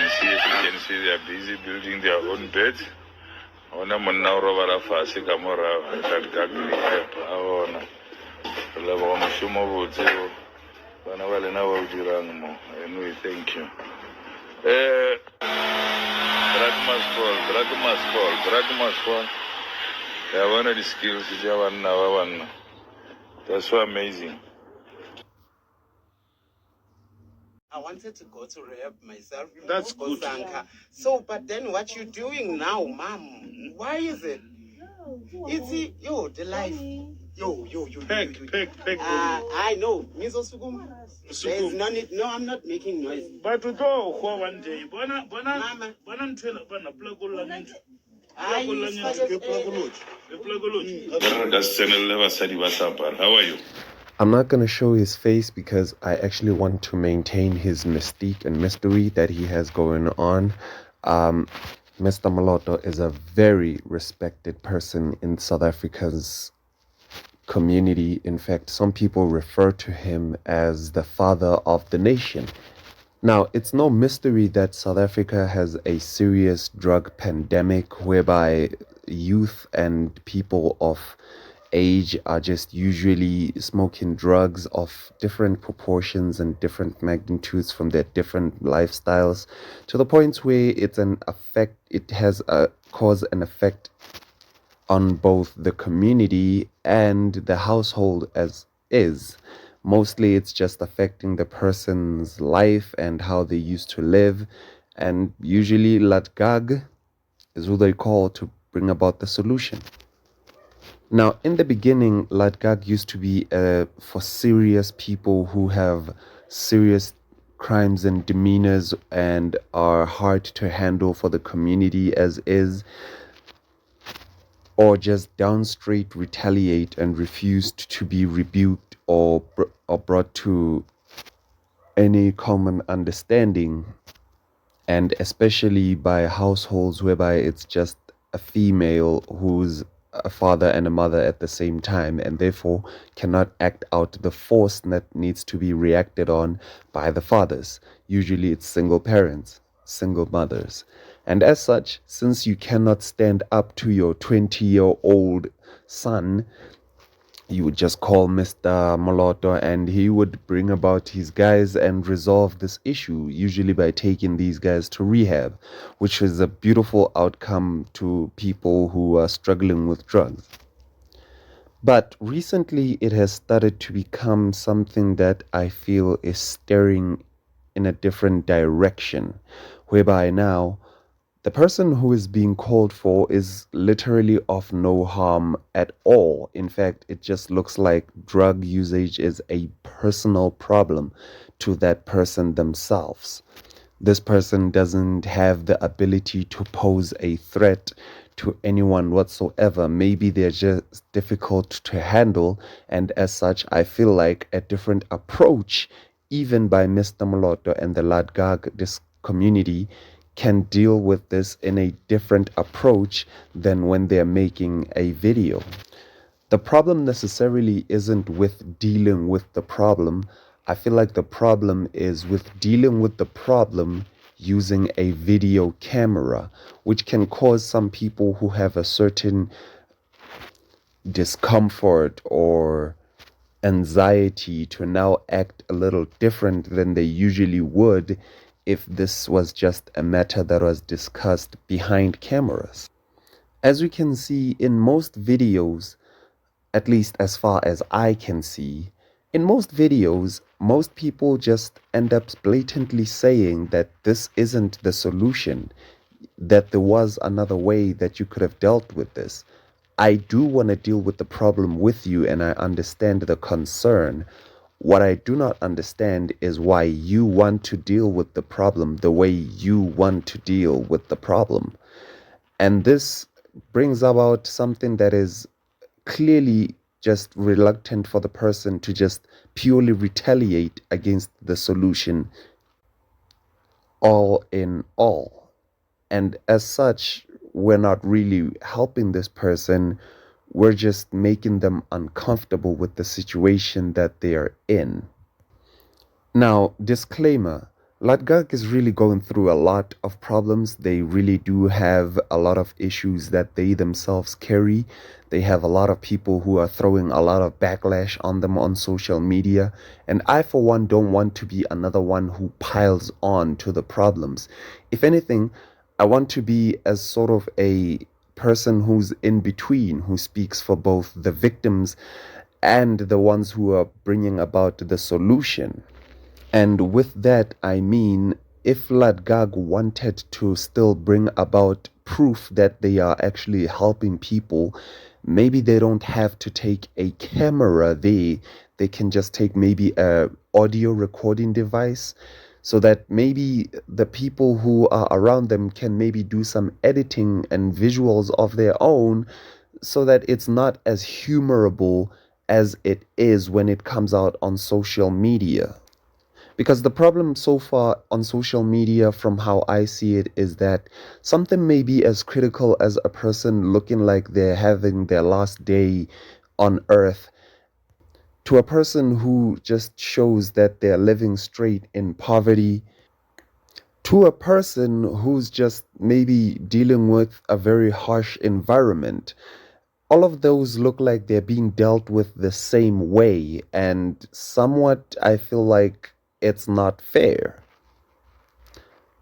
see, as you can see, they are busy building their own beds. Ona monna o robala fase ka mora LADGAC rehab a ona re leboga mošomo botse o bana ba lena ba o dirang mo. Anyway, thank you. Drug must fall. Ya bona di skills tša banna ba banna. That's so amazing. I wanted to go to rehab myself. That's good. So, but then what you doing now, Mom? Why is it? It's the life. Peg. I know. There's no need. No, I'm not making noise. But to go one day, Mama. How are you? I'm not going to show his face because I actually want to maintain his mystique and mystery that he has going on. Mr. Moloto is a very respected person in South Africa's community. In fact, some people refer to him as the father of the nation. Now, it's no mystery that South Africa has a serious drug pandemic whereby youth and people of age are just usually smoking drugs of different proportions and different magnitudes from their different lifestyles, to the point where it has a cause and effect on both the community and the household as is. Mostly it's just affecting the person's life and how they used to live, and usually LADGAC is who they call to bring about the solution. Now, in the beginning, LADGAC used to be for serious people who have serious crimes and demeanors and are hard to handle for the community as is, or just down straight retaliate and refused to be rebuked or brought to any common understanding, and especially by households whereby it's just a female who's a father and a mother at the same time, and therefore cannot act out the force that needs to be reacted on by the fathers. Usually it's single parents, single mothers. And as such, since you cannot stand up to your 20-year-old son, you would just call Mr. Moloto and he would bring about his guys and resolve this issue, usually by taking these guys to rehab, which is a beautiful outcome to people who are struggling with drugs. But recently it has started to become something that I feel is steering in a different direction, whereby now the person who is being called for is literally of no harm at all. In fact, it just looks like drug usage is a personal problem to that person themselves. This person doesn't have the ability to pose a threat to anyone whatsoever. Maybe they're just difficult to handle, and as such, I feel like a different approach, even by Mr. Moloto and the LADGAC, this community, can deal with this in a different approach than when they're making a video. The problem necessarily isn't with dealing with the problem. I feel like the problem is with dealing with the problem using a video camera, which can cause some people who have a certain discomfort or anxiety to now act a little different than they usually would if this was just a matter that was discussed behind cameras. As we can see in most videos, at least as far as I can see, in most videos, most people just end up blatantly saying that this isn't the solution, that there was another way that you could have dealt with this. I do want to deal with the problem with you, and I understand the concern. What I do not understand is why you want to deal with the problem the way you want to deal with the problem. And this brings about something that is clearly just reluctant for the person to just purely retaliate against the solution all in all. And as such, we're not really helping this person. We're just making them uncomfortable with the situation that they are in. Now, disclaimer, LADGAC is really going through a lot of problems. They really do have a lot of issues that they themselves carry. They have a lot of people who are throwing a lot of backlash on them on social media. And I, for one, don't want to be another one who piles on to the problems. If anything, I want to be as sort of a person who's in between, who speaks for both the victims and the ones who are bringing about the solution. And with that, I mean, if LADGAG wanted to still bring about proof that they are actually helping people, maybe they don't have to take a camera there. They can just take maybe a audio recording device so that maybe the people who are around them can maybe do some editing and visuals of their own so that it's not as humorable as it is when it comes out on social media. Because the problem so far on social media, from how I see it, is that something may be as critical as a person looking like they're having their last day on earth to a person who just shows that they're living straight in poverty, to a person who's just maybe dealing with a very harsh environment. All of those look like they're being dealt with the same way, and somewhat I feel like it's not fair.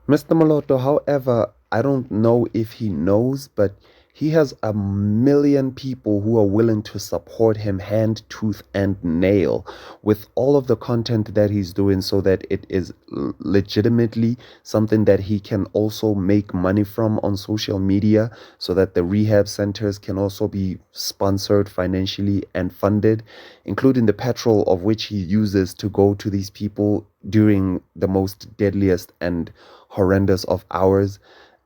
Mr. Moloto, however, I don't know if he knows, but he has a million people who are willing to support him hand, tooth, and nail with all of the content that he's doing so that it is legitimately something that he can also make money from on social media so that the rehab centers can also be sponsored financially and funded, including the petrol of which he uses to go to these people during the most deadliest and horrendous of hours.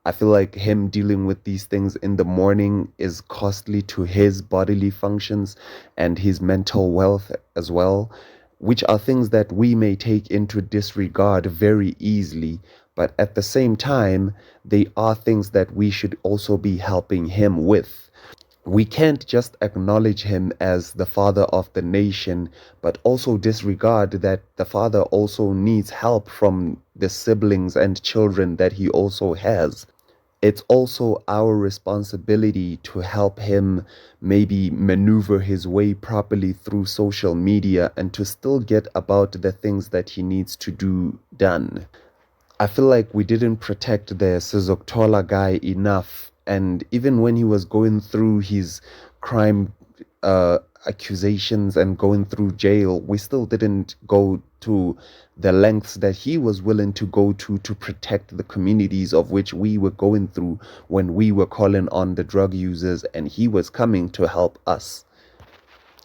I feel like him dealing with these things in the morning is costly to his bodily functions and his mental wealth as well, which are things that we may take into disregard very easily. But at the same time, they are things that we should also be helping him with. We can't just acknowledge him as the father of the nation, but also disregard that the father also needs help from the siblings and children that he also has. It's also our responsibility to help him maybe maneuver his way properly through social media and to still get about the things that he needs to do done. I feel like we didn't protect the Sizoktola guy enough. And even when he was going through his crime accusations and going through jail, we still didn't go to the lengths that he was willing to go to protect the communities of which we were going through when we were calling on the drug users and he was coming to help us.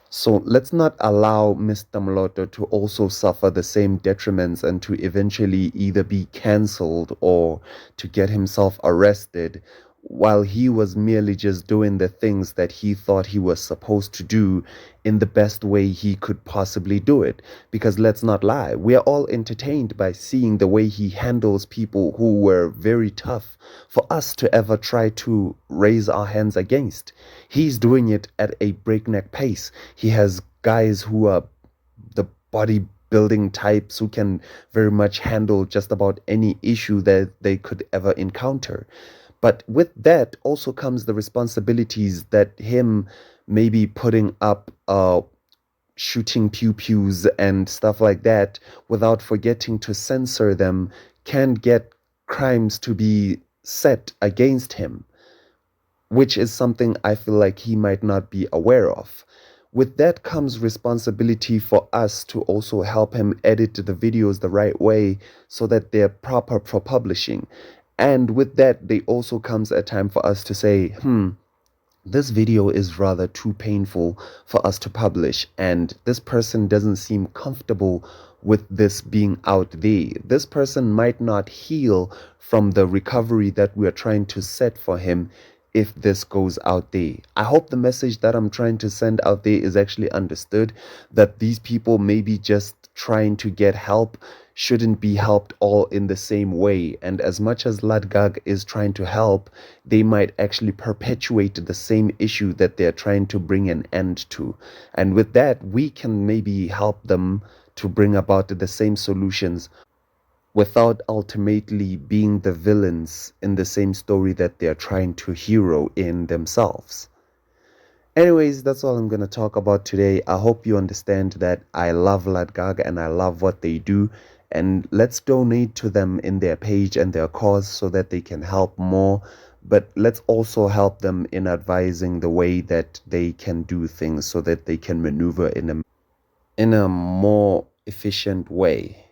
So let's not allow Mr. Moloto to also suffer the same detriments and to eventually either be cancelled or to get himself arrested while he was merely just doing the things that he thought he was supposed to do in the best way he could possibly do it. Because let's not lie, we are all entertained by seeing the way he handles people who were very tough for us to ever try to raise our hands against. He's doing it at a breakneck pace. He has guys who are the bodybuilding types who can very much handle just about any issue that they could ever encounter. But with that also comes the responsibilities that him maybe putting up shooting pew-pews and stuff like that without forgetting to censor them can get crimes to be set against him, which is something I feel like he might not be aware of. With that comes responsibility for us to also help him edit the videos the right way so that they're proper for publishing. And with that, there also comes a time for us to say, this video is rather too painful for us to publish, and this person doesn't seem comfortable with this being out there. This person might not heal from the recovery that we are trying to set for him if this goes out there. I hope the message that I'm trying to send out there is actually understood, that these people may be just trying to get help shouldn't be helped all in the same way. And as much as LADGAC is trying to help, they might actually perpetuate the same issue that they're trying to bring an end to. And with that, we can maybe help them to bring about the same solutions without ultimately being the villains in the same story that they're trying to hero in themselves. Anyways, that's all I'm going to talk about today. I hope you understand that I love LADGAC and I love what they do. And let's donate to them in their page and their cause so that they can help more. But let's also help them in advising the way that they can do things so that they can maneuver in a more efficient way.